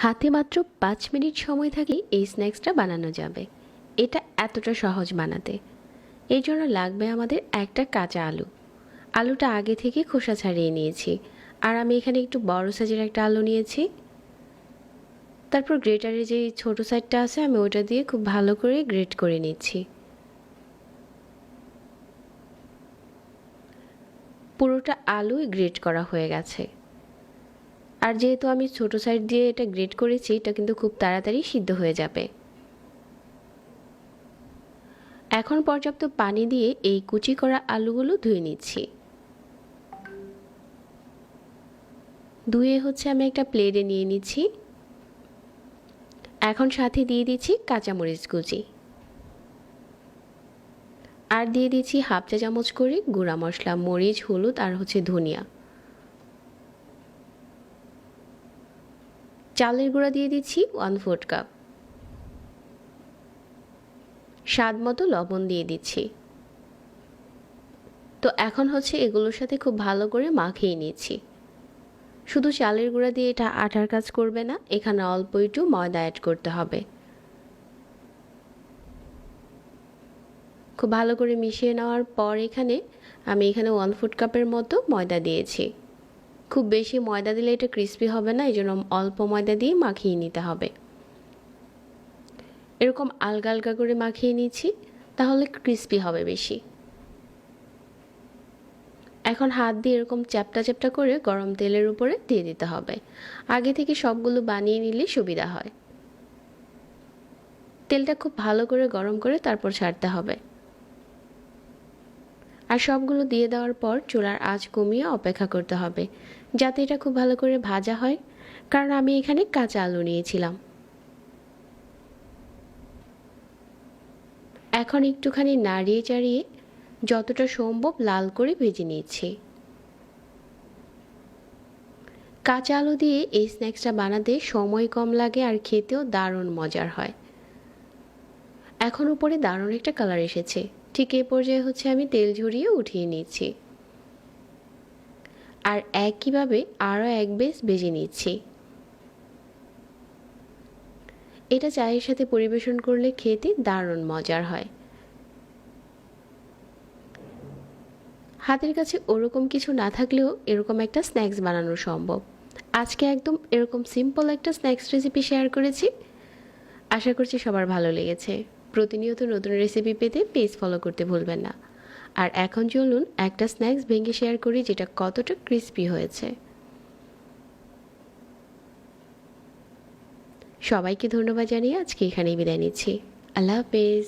হাতে মাত্র 5 মিনিট সময় থাকলেই এই স্ন্যাক্সটা বানানো যাবে। এটা এতটা সহজ বানাতে। এই জন্য লাগবে আমাদের একটা কাঁচা আলু। আলুটা আগে থেকে খোসা ছাড়িয়ে নিয়েছি। আর আমি এখানে একটু বড় সাইজের একটা আলু নিয়েছি। তারপর গ্রেটারে যে ছোট সাইডটা আছে আমি ওটা দিয়ে খুব ভালো করে গ্রেট করে নিচ্ছি। পুরোটা আলুই গ্রেট করা হয়ে গেছে। আর যেহেতু আমি ছোট সাইড দিয়ে এটা গ্রেট করেছি, এটা কিন্তু খুব তাড়াতাড়ি সিদ্ধ হয়ে যাবে। এখন পর্যাপ্ত পানি দিয়ে এই কুচি করা আলুগুলো ধুয়ে নিচ্ছি। ধুয়ে আমি একটা প্লেটে নিয়ে নিচ্ছি। এখন সাথে দিয়ে দিচ্ছি কাঁচামরিচ কুচি, আর দিয়ে দিচ্ছি হাফ চা চামচ করে গুঁড়া মশলা, মরিচ, হলুদ আর ধনিয়া। চালের গুঁড়া দিয়ে দিচ্ছি 1/4 কাপ। স্বাদ মতো লবণ দিয়ে দিচ্ছি। তো এখন এগুলোর সাথে খুব ভালো করে মাখিয়ে নিচ্ছি। শুধু চালের গুঁড়া দিয়ে এটা আটার কাজ করবে না, এখানে অল্প একটু ময়দা অ্যাড করতে হবে। খুব ভালো করে মিশিয়ে নেওয়ার পর আমি 1/4 কাপের মতো ময়দা দিয়েছি। খুব বেশি ময়দা দিলে এটা ক্রিস্পি হবে না, এই জন্য অল্প ময়দা দিয়ে মাখিয়ে নিতে হবে। এরকম আলগা আলগা করে মাখিয়ে নিচ্ছি, তাহলে ক্রিস্পি হবে বেশি। এখন হাত দিয়ে এরকম চ্যাপটা চ্যাপটা করে গরম তেলের উপরে দিয়ে দিতে হবে। আগে থেকে সবগুলো বানিয়ে নিলে সুবিধা হয়। তেলটা খুব ভালো করে গরম করে তারপর ছাড়তে হবে। আর সবগুলো দিয়ে দেওয়ার পর চুলার আঁচ কমিয়ে অপেক্ষা করতে হবে, যাতে এটা খুব ভালো করে ভাজা হয়, কারণ আমি এখানে কাঁচা আলু নিয়েছিলাম। এখন একটুখানি নাড়িয়ে চাড়িয়ে যতটা সম্ভব লাল করে ভেজে নিচ্ছি। কাঁচা আলু দিয়ে এই স্ন্যাক্সটা বানাতে সময় কম লাগে আর খেতেও দারুণ মজার হয়। এখন উপরে দারুণ একটা কালার এসেছে। ঠিক এই পর্যায়ে আমি তেল ঝরিয়ে উঠিয়ে নিচ্ছি। আর একইভাবে আরও এক বেশ ভেজে নিচ্ছি। এটা চায়ের সাথে পরিবেশন করলে খেতে দারুণ মজার হয়। হাতের কাছে ওরকম কিছু না থাকলেও এরকম একটা স্ন্যাক্স বানানো সম্ভব। আজকে একদম এরকম সিম্পল একটা স্ন্যাক্স রেসিপি শেয়ার করেছি। আশা করছি সবার ভালো লেগেছে। প্রতিনিয়ত নতুন রেসিপি পেতে পেজ ফলো করতে ভুলবেন না। আর এখন চলুন একটা স্ন্যাক্স ভেঙে শেয়ার করি, যেটা কতটা ক্রিস্পি হয়েছে। সবাইকে ধন্যবাদ জানিয়ে আজকে এখানেই বিদায় নিচ্ছি। আল্লাহ হাফেজ।